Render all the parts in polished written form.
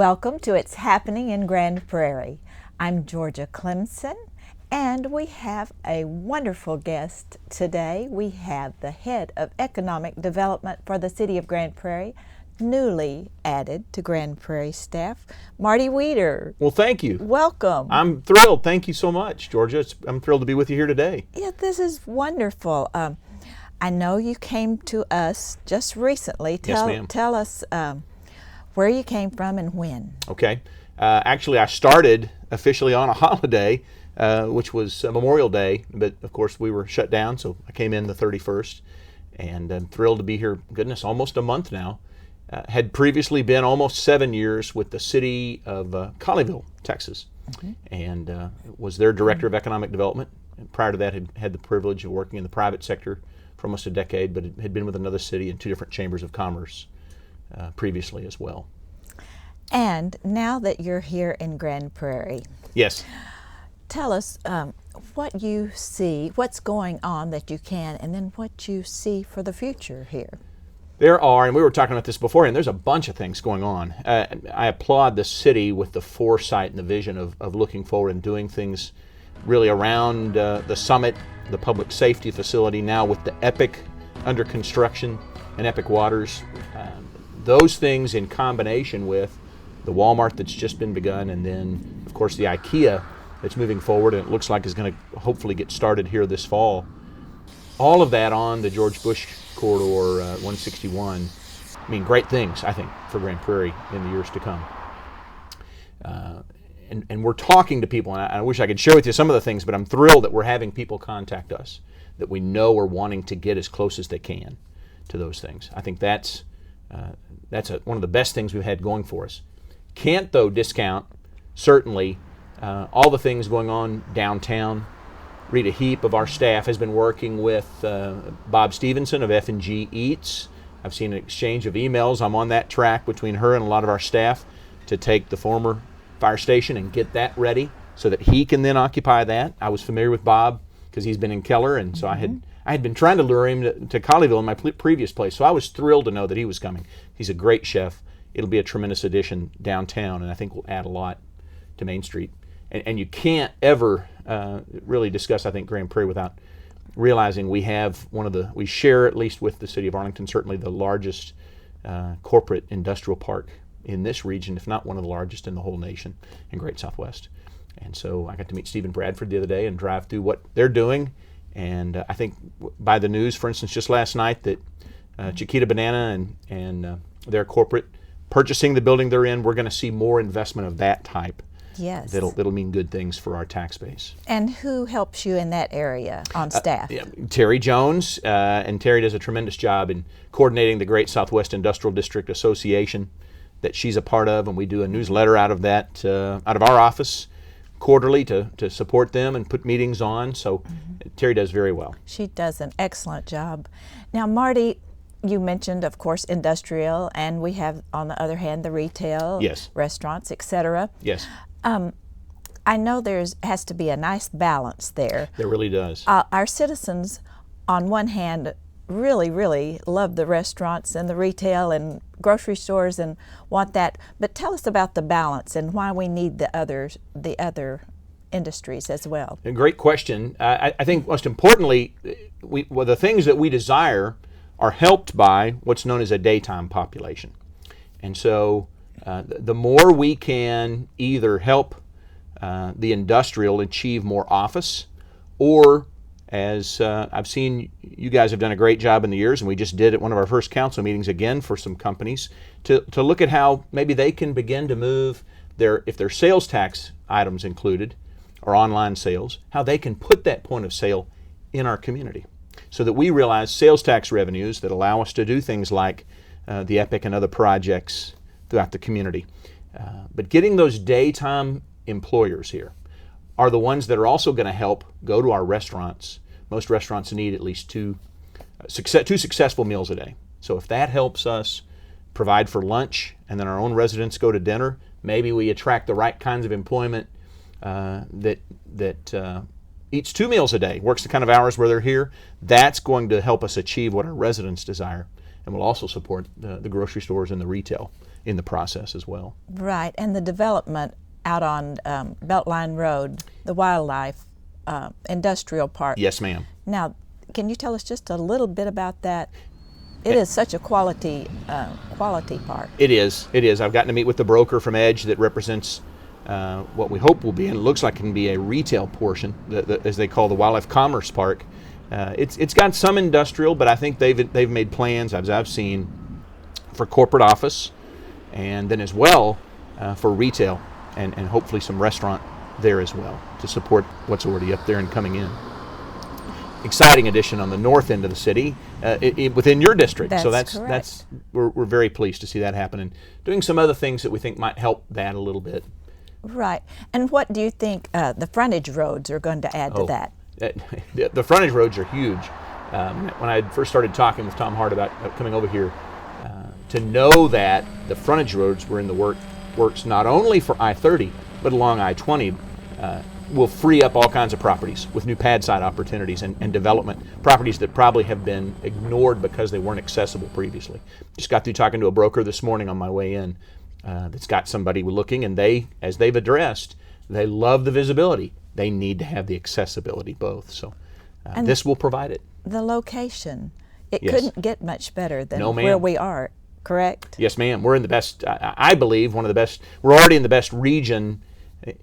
Welcome to It's Happening in Grand Prairie. I'm Georgia Clemson, and we have a wonderful guest today. We have the head of economic development for the city of Grand Prairie, newly added to Grand Prairie staff, Marty Weeder. Well, thank you. Welcome. I'm thrilled. Thank you so much, Georgia. I'm thrilled to be with you here today. Yeah, this is wonderful. I know you came to us just recently. Yes, ma'am. Tell us where you came from and when. Okay. Actually, I started officially on a holiday, which was Memorial Day, but of course we were shut down, so I came in the 31st, and I'm thrilled to be here, goodness, almost a month now. Had previously been almost 7 years with the city of Colleyville, Texas, and was their director of economic development. And prior to that, had the privilege of working in the private sector for almost a decade, but had been with another city in 2 different chambers of commerce previously as well. And now that you're here in Grand Prairie, Yes. tell us what you see, what's going on that you can, and then what you see for the future here. There are, and we were talking about this before, and there's a bunch of things going on. I applaud the city with the foresight and the vision of looking forward and doing things really around the summit, the public safety facility, now with the EPIC under construction and EPIC Waters. Those things in combination with the Walmart that's just been begun, and then, of course, the IKEA that's moving forward and it looks like is going to hopefully get started here this fall. All of that on the George Bush Corridor 161. I mean, great things, I think, for Grand Prairie in the years to come. And we're talking to people, and I wish I could share with you some of the things, but I'm thrilled that we're having people contact us that we know are wanting to get as close as they can to those things. I think that's one of the best things we've had going for us. Can't, though, discount, certainly, all the things going on downtown. Rita Heap of our staff has been working with Bob Stevenson of F&G Eats. I've seen an exchange of emails. I'm on that track between her and a lot of our staff to take the former fire station and get that ready so that he can then occupy that. I was familiar with Bob because he's been in Keller, and so I had been trying to lure him to Colleyville in my previous place, so I was thrilled to know that he was coming. He's a great chef. It'll be a tremendous addition downtown, and I think will add a lot to Main Street. And you can't ever really discuss, I think, Grand Prairie without realizing we have we share, at least with the city of Arlington, certainly the largest corporate industrial park in this region, if not one of the largest in the whole nation and Great Southwest. And so I got to meet Stephen Bradford the other day and drive through what they're doing. And I think by the news, for instance, just last night that Chiquita Banana and their corporate purchasing the building they're in, we're going to see more investment of that type. Yes. That'll mean good things for our tax base. And who helps you in that area on staff? Terry Jones, and Terry does a tremendous job in coordinating the Great Southwest Industrial District Association that she's a part of, and we do a newsletter out of that, out of our office quarterly to support them and put meetings on. So Terry does very well. She does an excellent job. Now, Marty, you mentioned, of course, industrial, and we have, on the other hand, the retail, Yes. restaurants, etc. Yes. I know has to be a nice balance there. There really does. Our citizens, on one hand, really love the restaurants and the retail and grocery stores and want that. But tell us about the balance and why we need the other industries as well. A great question. I think most importantly, the things that we desire are helped by what's known as a daytime population. And so the more we can either help the industrial achieve more office, or as I've seen you guys have done a great job in the years, and we just did at one of our first council meetings again for some companies, to look at how maybe they can begin to move if their sales tax items included, or online sales, how they can put that point of sale in our community, so that we realize sales tax revenues that allow us to do things like the EPIC and other projects throughout the community. But getting those daytime employers here are the ones that are also going to help go to our restaurants. Most restaurants need at least two successful meals a day. So if that helps us provide for lunch and then our own residents go to dinner, maybe we attract the right kinds of employment that eats 2 meals a day, works the kind of hours where they're here. That's going to help us achieve what our residents desire, and will also support the grocery stores and the retail in the process as well. Right, and the development out on Beltline Road, the wildlife industrial park. Yes, ma'am. Now, can you tell us just a little bit about that? It is such a quality park. It is. I've gotten to meet with the broker from Edge that represents what we hope will be, and it looks like it can be a retail portion, as they call the Wildlife Commerce Park. It's got some industrial, but I think they've made plans, as I've seen, for corporate office, and then as well for retail, and hopefully some restaurant there as well to support what's already up there and coming in. Exciting addition on the north end of the city, within your district. That's so correct. that's we're very pleased to see that happen, and doing some other things that we think might help that a little bit. Right. And what do you think the frontage roads are going to add to that? The frontage roads are huge. When I first started talking with Tom Hart about coming over here, to know that the frontage roads were in the works not only for I-30 but along I-20 will free up all kinds of properties with new pad site opportunities and development, properties that probably have been ignored because they weren't accessible previously. Just got through talking to a broker this morning on my way in that's got somebody looking, and as they've addressed, they love the visibility. They need to have the accessibility both. So this will provide it. The location, it Yes. couldn't get much better than No, ma'am. where we are, correct? Yes, ma'am. We're in the best, I believe, one of the best. We're already in the best region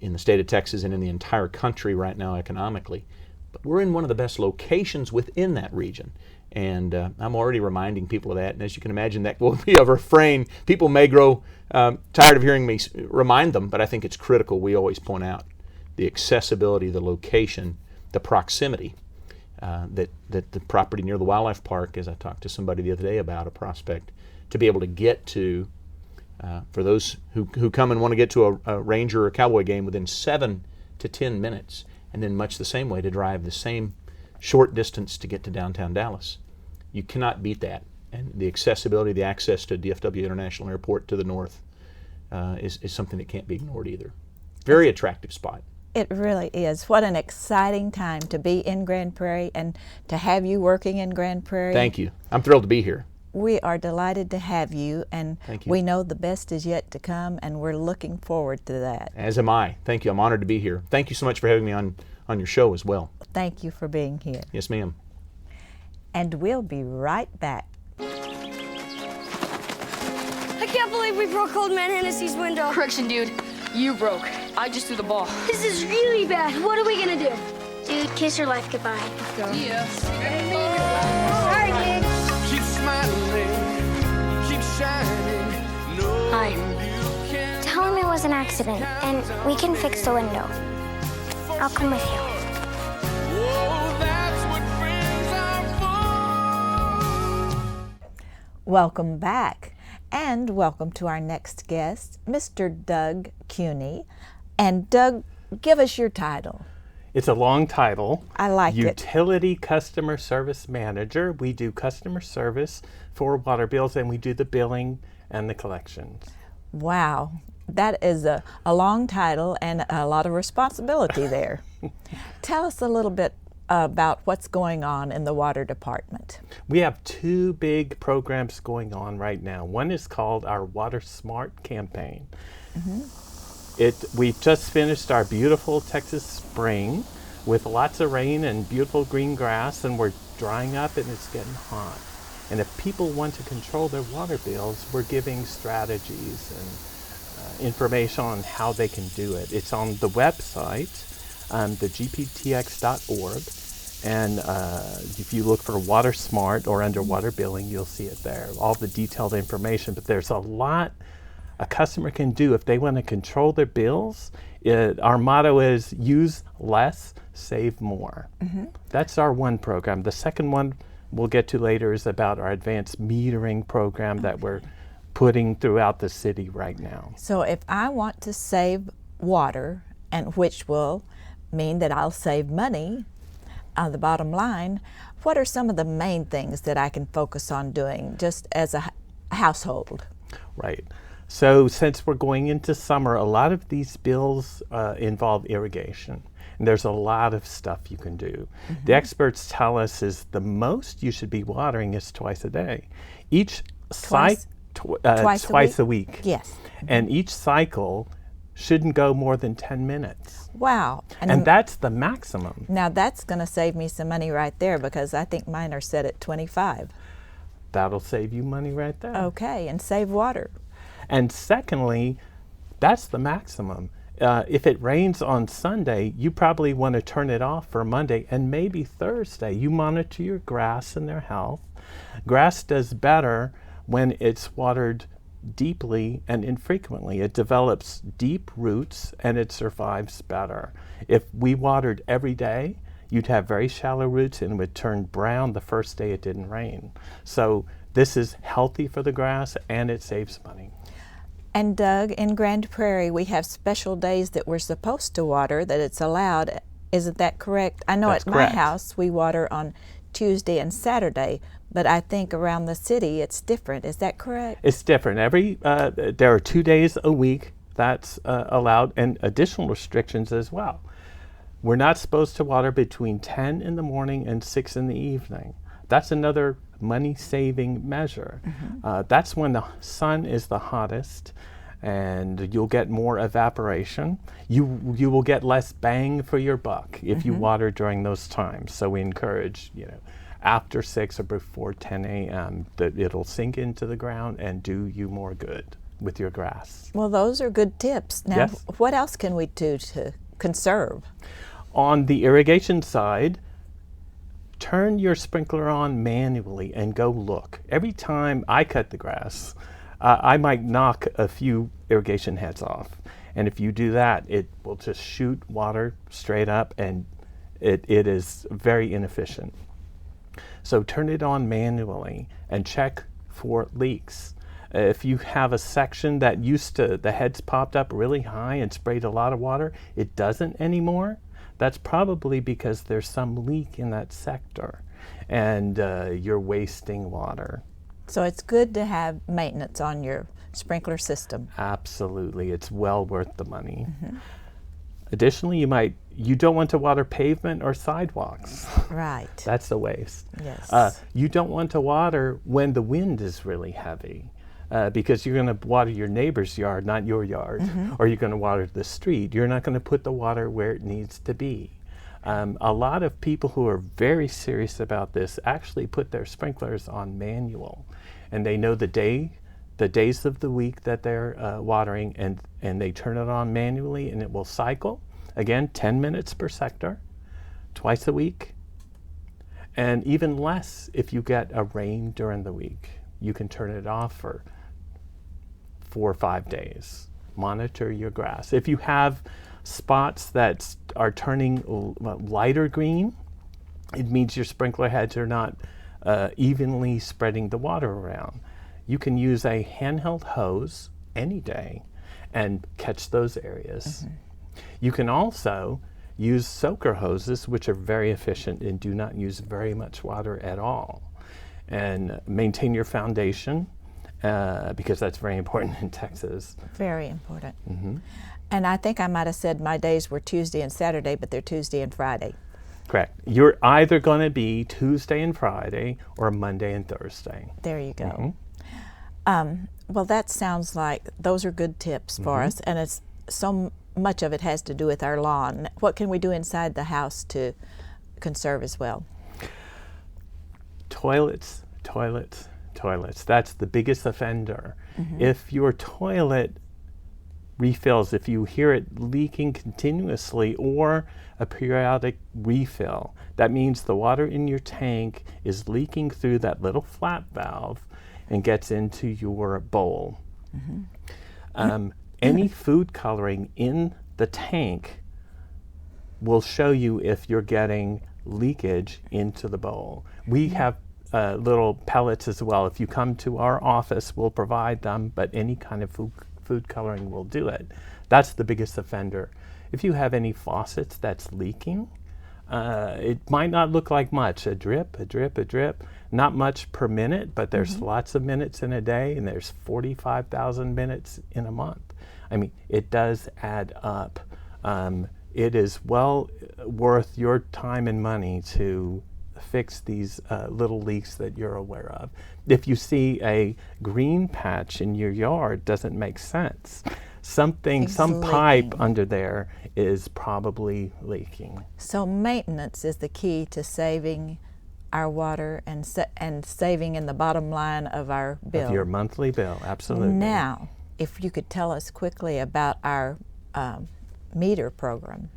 in the state of Texas and in the entire country right now economically. But we're in one of the best locations within that region. And I'm already reminding people of that. And as you can imagine, that will be a refrain. People may grow tired of hearing me remind them, but I think it's critical we always point out the accessibility, the location, the proximity. That the property near the wildlife park, as I talked to somebody the other day about a prospect, to be able to get to, for those who come and want to get to a Ranger or Cowboy game within 7 to 10 minutes, and then much the same way to drive the same short distance to get to downtown Dallas. You cannot beat that. And the accessibility, the access to DFW International Airport to the north is something that can't be ignored either. Very attractive spot. It really is. What an exciting time to be in Grand Prairie and to have you working in Grand Prairie. Thank you. I'm thrilled to be here. We are delighted to have you, and Thank you. we know the best is yet to come, and we're looking forward to that. As am I. Thank you. I'm honored to be here. Thank you so much for having me on your show as well. Thank you for being here. Yes, ma'am. And we'll be right back. I can't believe we broke Old Man Hennessy's window. Correction, dude. You broke. I just threw the ball. This is really bad. What are we gonna do? Dude, kiss your life goodbye. Yeah. Sorry, dude. Keep smiling, keep shining. No, Hi. you can. Tell him it was an accident, and we can fix the window. I'll come with you. Oh, that's what friends are for. Welcome back, and welcome to our next guest, Mr. Doug Cuney. And Doug, give us your title. It's a long title. I like it. Utility Customer Service Manager. We do customer service for water bills, and we do the billing and the collections. Wow, that is a long title and a lot of responsibility there. Tell us a little bit about what's going on in the water department. We have two big programs going on right now. One is called our Water Smart campaign. We've just finished our beautiful Texas spring with lots of rain and beautiful green grass, and we're drying up and it's getting hot. And if people want to control their water bills, we're giving strategies and information on how they can do it. It's on the website, the gptx.org, and if you look for Water Smart or under water billing, you'll see it there, all the detailed information. But there's a lot a customer can do if they want to control their bills. Our motto is use less, save more. That's our one program. The second one we'll get to later is about our advanced metering program that we're putting throughout the city right now. So if I want to save water, and which will mean that I'll save money on the bottom line, what are some of the main things that I can focus on doing just as a household? Right. So since we're going into summer, a lot of these bills involve irrigation. And there's a lot of stuff you can do. The experts tell us is the most you should be watering is twice a day. Each Twice Twice a week. Yes. And each cycle shouldn't go more than 10 minutes. Wow. And that's the maximum. Now that's going to save me some money right there, because I think mine are set at 25. That'll save you money right there. Okay, and save water. And secondly, that's the maximum. If it rains on Sunday, you probably want to turn it off for Monday and maybe Thursday. You monitor your grass and their health. Grass does better when it's watered deeply and infrequently. It develops deep roots and it survives better. If we watered every day, you'd have very shallow roots and it would turn brown the first day it didn't rain. So this is healthy for the grass and it saves money. And Doug, in Grand Prairie, we have special days that we're supposed to water, that it's allowed. Isn't that correct? I know That's at correct. my house we water on Tuesday and Saturday, but I think around the city it's different. Is that correct? It's different. There are 2 days a week that's allowed, and additional restrictions as well. We're not supposed to water between 10 in the morning and 6 in the evening. That's another money-saving measure. That's when the sun is the hottest, and you'll get more evaporation. You will get less bang for your buck if you water during those times. So we encourage, after 6 or before 10 a.m., that it'll sink into the ground and do you more good with your grass. Well, those are good tips. Now, Yes. what else can we do to conserve? On the irrigation side, turn your sprinkler on manually and go look. Every time I cut the grass, I might knock a few irrigation heads off. And if you do that, it will just shoot water straight up, and it is very inefficient. So turn it on manually and check for leaks. If you have a section that the heads popped up really high and sprayed a lot of water, it doesn't anymore. That's probably because there's some leak in that sector and you're wasting water. So it's good to have maintenance on your sprinkler system. Absolutely, it's well worth the money. Additionally, you don't want to water pavement or sidewalks. Right. That's a waste. Yes. You don't want to water when the wind is really heavy. Because you're going to water your neighbor's yard, not your yard, or you're going to water the street. You're not going to put the water where it needs to be. A lot of people who are very serious about this actually put their sprinklers on manual, and they know the days of the week that they're watering, and they turn it on manually, and it will cycle. Again, 10 minutes per sector, twice a week, and even less if you get a rain during the week. You can turn it off for 4 or 5 days. Monitor your grass. If you have spots that are turning lighter green, it means your sprinkler heads are not evenly spreading the water around. You can use a handheld hose any day and catch those areas. You can also use soaker hoses, which are very efficient and do not use very much water at all. And maintain your foundation, because that's very important in Texas. Very important. And I think I might have said my days were Tuesday and Saturday, but they're Tuesday and Friday. Correct. You're either going to be Tuesday and Friday or Monday and Thursday. There you go. Well, that sounds like those are good tips for us, and it's so much of it has to do with our lawn. What can we do inside the house to conserve as well? Toilets. That's the biggest offender. If your toilet refills, if you hear it leaking continuously or a periodic refill, that means the water in your tank is leaking through that little flap valve and gets into your bowl. Any food coloring in the tank will show you if you're getting leakage into the bowl. We have little pellets as well. If you come to our office, we'll provide them, but any kind of food coloring will do it. That's the biggest offender. If you have any faucets that's leaking, it might not look like much, a drip, not much per minute, but there's lots of minutes in a day, and there's 45,000 minutes in a month. I mean, it does add up. It is well worth your time and money to fix these little leaks that you're aware of. If you see a green patch in your yard, doesn't make sense. Some pipe leaking. under there is probably leaking. So maintenance is the key to saving our water and saving in the bottom line of our bill. Of your monthly bill, absolutely. Now, if you could tell us quickly about our meter program.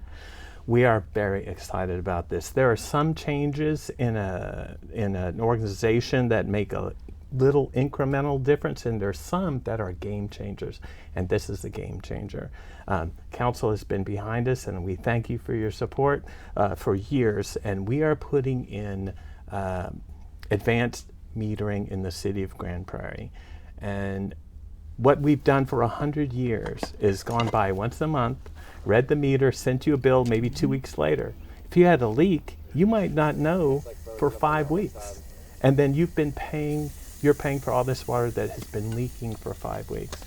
We are very excited about this. There are some changes in an organization that make a little incremental difference, and there's some that are game changers, and this is a game changer. Council has been behind us, and we thank you for your support for years, and we are putting in advanced metering in the city of Grand Prairie. And what we've done for 100 years is gone by once a month, read the meter, sent you a bill maybe 2 weeks later. If you had a leak, you might not know for 5 weeks. And then you're paying for all this water that has been leaking for 5 weeks.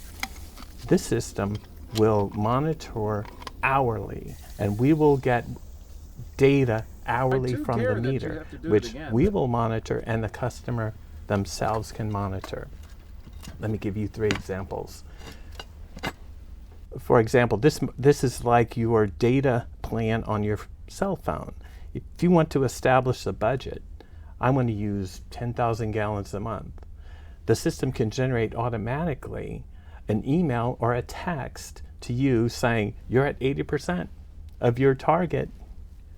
This system will monitor hourly, and we will get data hourly from the meter, which we will monitor and the customer themselves can monitor. Let me give you 3 examples. For example, this is like your data plan on your cell phone. If you want to establish a budget, I want to use 10,000 gallons a month. The system can generate automatically an email or a text to you saying you're at 80% of your target.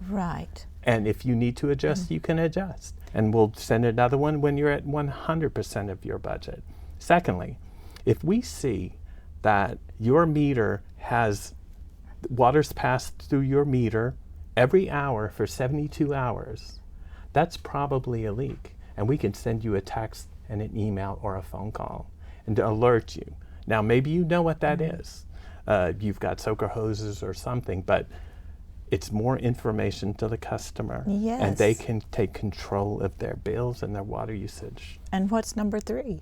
Right. And if you need to adjust, you can adjust. And we'll send another one when you're at 100% of your budget. Secondly, if we see that your meter has water's passed through your meter every hour for 72 hours, that's probably a leak. And we can send you a text and an email or a phone call and to alert you. Now, maybe you know what that is. You've got soaker hoses or something, but it's more information to the customer. Yes. And they can take control of their bills and their water usage. And what's number 3?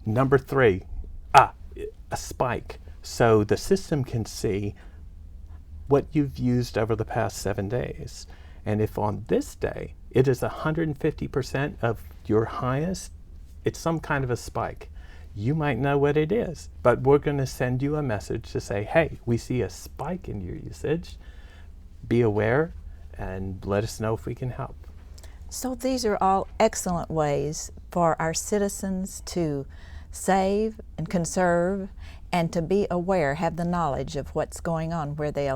Number 3, a spike. So the system can see what you've used over the past 7 days. And if on this day it is 150% of your highest, it's some kind of a spike. You might know what it is, but we're going to send you a message to say, hey, we see a spike in your usage. Be aware and let us know if we can help. So these are all excellent ways for our citizens to save and conserve and to be aware, have the knowledge of what's going on where they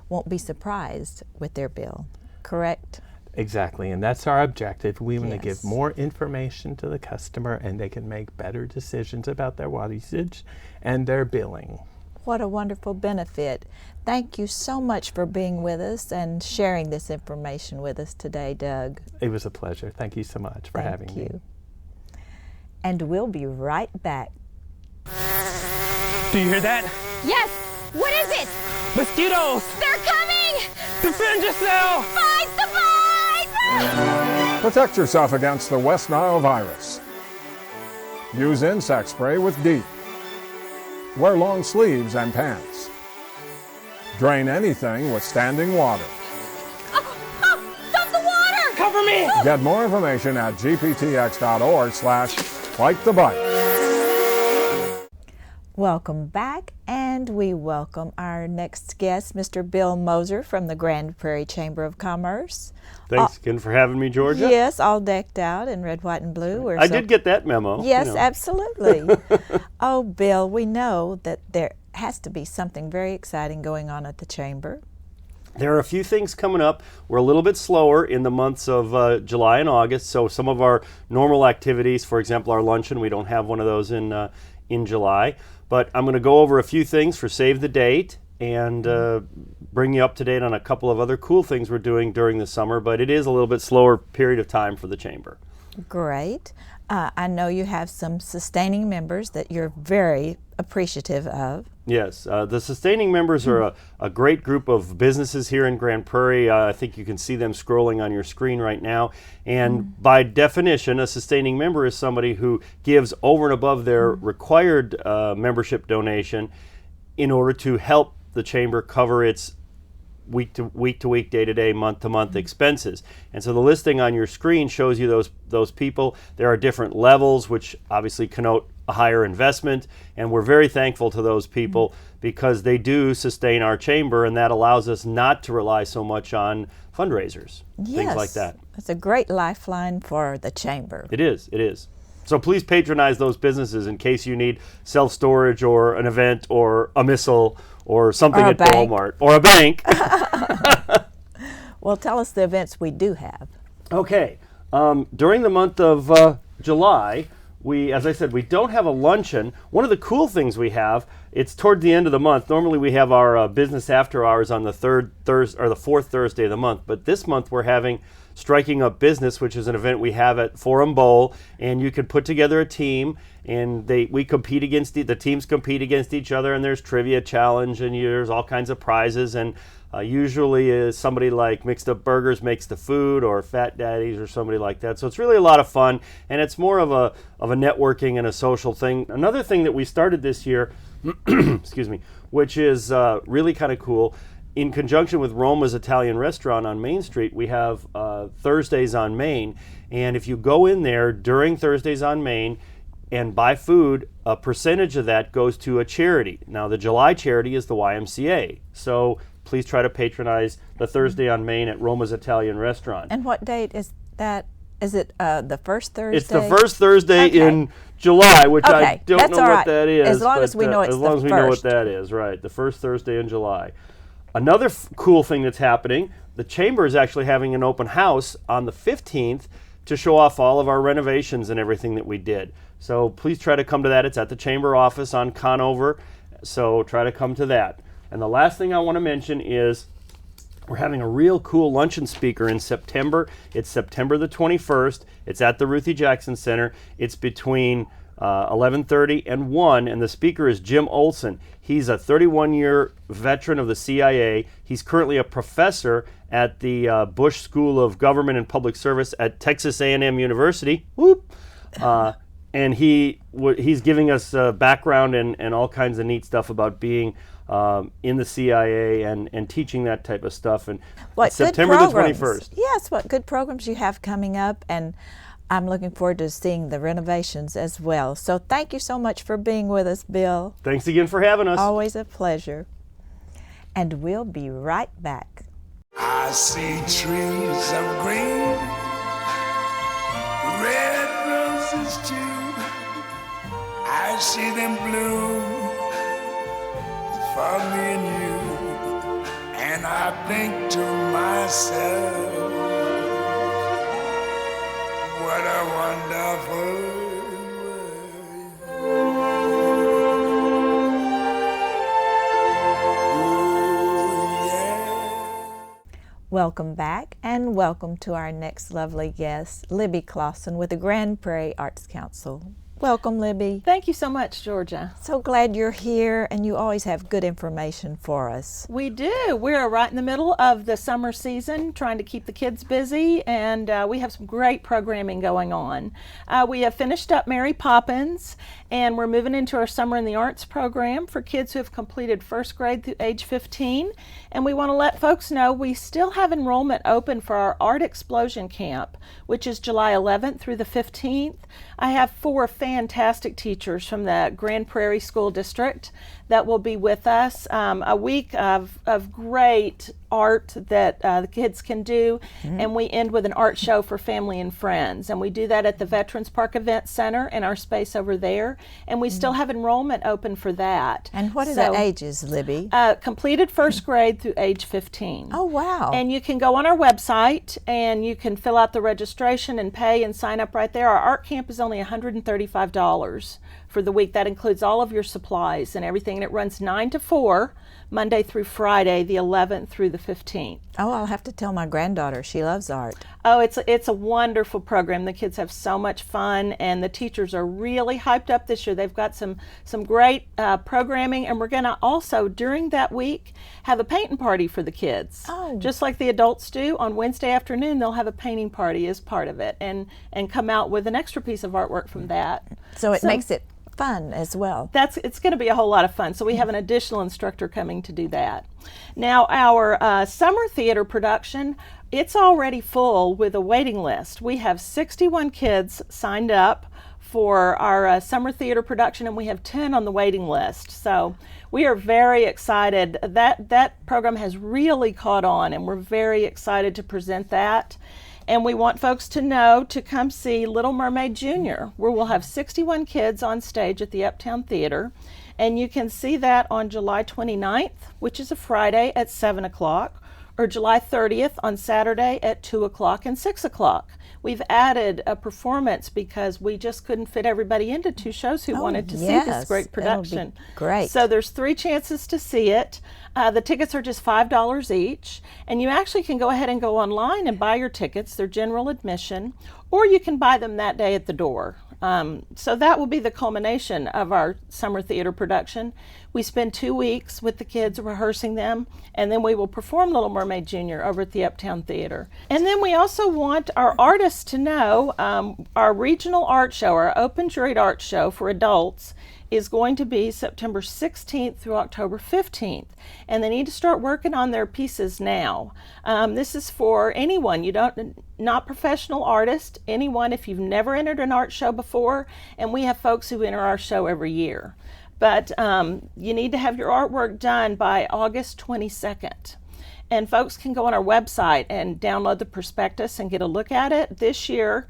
won't be surprised with their bill, correct? Exactly, and that's our objective. We want to give Yes. more information to the customer and they can make better decisions about their water usage and their billing. What a wonderful benefit. Thank you so much for being with us and sharing this information with us today, Doug. It was a pleasure. Thank you so much for having Thank me. you. And we'll be right back. Do you hear that? Yes! What is it? Mosquitoes! They're coming! Defend yourself! Fight the fight! Protect yourself against the West Nile virus. Use insect spray with DEEP. Wear long sleeves and pants. Drain anything with standing water. Dump the water! Cover me! Get more information at gptx.org/fightthebite. Welcome back, and we welcome our next guest, Mr. Bill Moser from the Grand Prairie Chamber of Commerce. Thanks again for having me, Georgia. Yes, all decked out in red, white, and blue. I did get that memo. Yes, you know. absolutely. Oh, Bill, we know that there has to be something very exciting going on at the Chamber. There are a few things coming up. We're a little bit slower in the months of July and August, so some of our normal activities, for example, our luncheon, we don't have one of those in July. But I'm going to go over a few things for Save the Date and bring you up to date on a couple of other cool things we're doing during the summer, but it is a little bit slower period of time for the Chamber. Great. I know you have some sustaining members that you're very appreciative of. Yes, the sustaining members are a great group of businesses here in Grand Prairie. I think you can see them scrolling on your screen right now. And by definition, a sustaining member is somebody who gives over and above their required membership donation in order to help the Chamber cover its week to week, day to day, month to month expenses. And so the listing on your screen shows you those people. There are different levels, which obviously connote a higher investment, and we're very thankful to those people because they do sustain our chamber, and that allows us not to rely so much on fundraisers, things like that. It's a great lifeline for the chamber. It is. So please patronize those businesses in case you need self-storage or an event or a missile or something at Walmart or a bank. Well, tell us the events we do have. Okay. During the month of July, as I said, we don't have a luncheon. One of the cool things we have, it's toward the end of the month. Normally we have our business after hours on the the fourth Thursday of the month, but this month we're having Striking Up Business, which is an event we have at Forum Bowl, and you can put together a team, and we compete against the teams compete against each other, and there's trivia challenge, and there's all kinds of prizes, and usually somebody like Mixed Up Burgers makes the food, or Fat Daddies, or somebody like that. So it's really a lot of fun, and it's more of a networking and a social thing. Another thing that we started this year, excuse me, which is really kind of cool. In conjunction with Roma's Italian Restaurant on Main Street, we have Thursdays on Main. And if you go in there during Thursdays on Main and buy food, a percentage of that goes to a charity. Now, the July charity is the YMCA. So please try to patronize the Thursday on Main at Roma's Italian Restaurant. And what date is that? Is it the first Thursday? It's the first Thursday in July, which I don't know what that is. As long as we know it's as long as we know what that is, right? The first Thursday in July. Another cool thing that's happening, the Chamber is actually having an open house on the 15th to show off all of our renovations and everything that we did. So please try to come to that. It's at the Chamber office on Conover, so try to come to that. And the last thing I want to mention is we're having a real cool luncheon speaker in September. It's September the 21st. It's at the Ruthie Jackson Center. It's between 11:30 and 1, and the speaker is Jim Olson. He's a 31-year veteran of the CIA. He's currently a professor at the Bush School of Government and Public Service at Texas A&M University. Whoop! And he's giving us background and all kinds of neat stuff about being in the CIA and teaching that type of stuff. And September the 21st. Yes, what good programs you have coming up, and I'm looking forward to seeing the renovations as well. So thank you so much for being with us, Bill. Thanks again for having us. Always a pleasure. And we'll be right back. I see trees of green, red roses too. I see them bloom for me and you. And I think to myself, what a wonderful Welcome back, and welcome to our next lovely guest, Libby Clausen with the Grand Prairie Arts Council. Welcome, Libby. Thank you so much, Georgia. So glad you're here, and you always have good information for us. We do. We're right in the middle of the summer season, trying to keep the kids busy, and we have some great programming going on. We have finished up Mary Poppins, and we're moving into our Summer in the Arts program for kids who have completed first grade through age 15. And we want to let folks know we still have enrollment open for our Art Explosion Camp, which is July 11th through the 15th. I have 4 fantastic teachers from the Grand Prairie School District that will be with us. A week of great art that the kids can do, and we end with an art show for family and friends. And we do that at the Veterans Park Event Center in our space over there, and we still have enrollment open for that. And what are the ages, Libby? Completed first grade through age 15. Oh, wow. And you can go on our website and you can fill out the registration and pay and sign up right there. Our art camp is only $135 for the week. That includes all of your supplies and everything, and it runs 9 to 4, Monday through Friday, the 11th through the 15th. Oh, I'll have to tell my granddaughter. She loves art. Oh, it's a wonderful program. The kids have so much fun, and the teachers are really hyped up this year. They've got some great programming, and we're going to also, during that week, have a painting party for the kids. Oh. Just like the adults do. On Wednesday afternoon, they'll have a painting party as part of it, and come out with an extra piece of artwork from that. So it makes it fun as well. It's going to be a whole lot of fun. So we have an additional instructor coming to do that. Now, our summer theater production, it's already full with a waiting list. We have 61 kids signed up for our summer theater production, and we have 10 on the waiting list. So we are very excited. That program has really caught on, and we're very excited to present that. And we want folks to know to come see Little Mermaid Junior, where we'll have 61 kids on stage at the Uptown Theater. And you can see that on July 29th, which is a Friday at 7 o'clock, or July 30th on Saturday at 2 o'clock and 6 o'clock. We've added a performance because we just couldn't fit everybody into 2 shows who wanted to see this great production. Great. So there's 3 chances to see it. The tickets are just $5 each, and you actually can go ahead and go online and buy your tickets. They're general admission, or you can buy them that day at the door. So that will be the culmination of our summer theater production. We spend 2 weeks with the kids rehearsing them, and then we will perform Little Mermaid Junior over at the Uptown Theater. And then we also want our artists to know our regional art show, our open juried art show for adults, is going to be September 16th through October 15th. And they need to start working on their pieces now. This is for anyone, not professional artists, anyone if you've never entered an art show before, and we have folks who enter our show every year. But you need to have your artwork done by August 22nd. And folks can go on our website and download the prospectus and get a look at it. This year,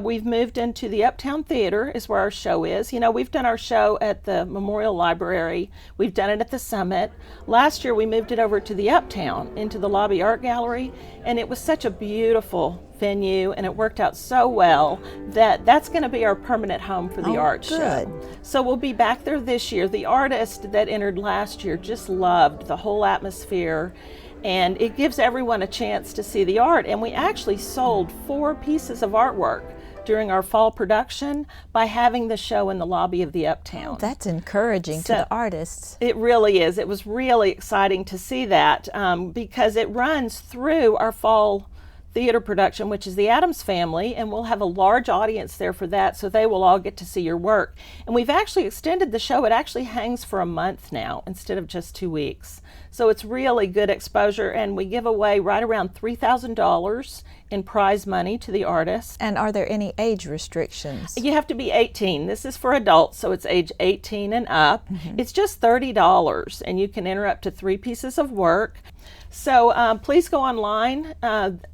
we've moved into the Uptown Theater is where our show is. You know, we've done our show at the Memorial Library. We've done it at the Summit. Last year, we moved it over to the Uptown, into the Lobby Art Gallery. And it was such a beautiful venue, and it worked out so well that that's going to be our permanent home for the art show. So we'll be back there this year. The artist that entered last year just loved the whole atmosphere, and it gives everyone a chance to see the art. And we actually sold 4 pieces of artwork during our fall production by having the show in the lobby of the Uptown. That's encouraging to the artists. It really is. It was really exciting to see that because it runs through our fall theater production, which is the Addams Family, and we'll have a large audience there for that, so they will all get to see your work. And we've actually extended the show. It actually hangs for a month now instead of just 2 weeks. So it's really good exposure, and we give away right around $3,000 in prize money to the artists. And are there any age restrictions? You have to be 18. This is for adults, so it's age 18 and up. It's just $30, and you can enter up to 3 pieces of work. So please go online.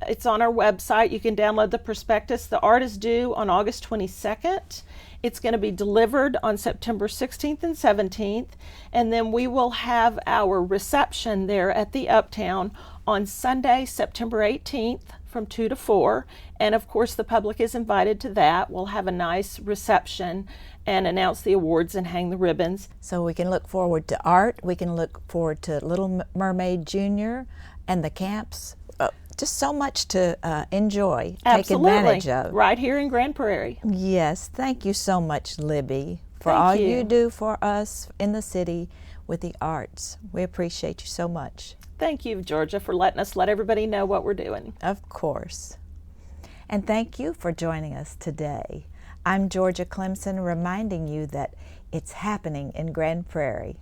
It's on our website. You can download the prospectus. The art is due on August 22nd. It's going to be delivered on September 16th and 17th. And then we will have our reception there at the Uptown on Sunday, September 18th from 2 to 4. And of course, the public is invited to that. We'll have a nice reception and announce the awards and hang the ribbons. So we can look forward to art. We can look forward to Little Mermaid Junior and the camps. Just so much to enjoy, take advantage of. Right here in Grand Prairie. Yes, thank you so much, Libby, for all you do for us in the city with the arts. We appreciate you so much. Thank you, Georgia, for letting us let everybody know what we're doing. Of course. And thank you for joining us today. I'm Georgia Clemson, reminding you that it's happening in Grand Prairie.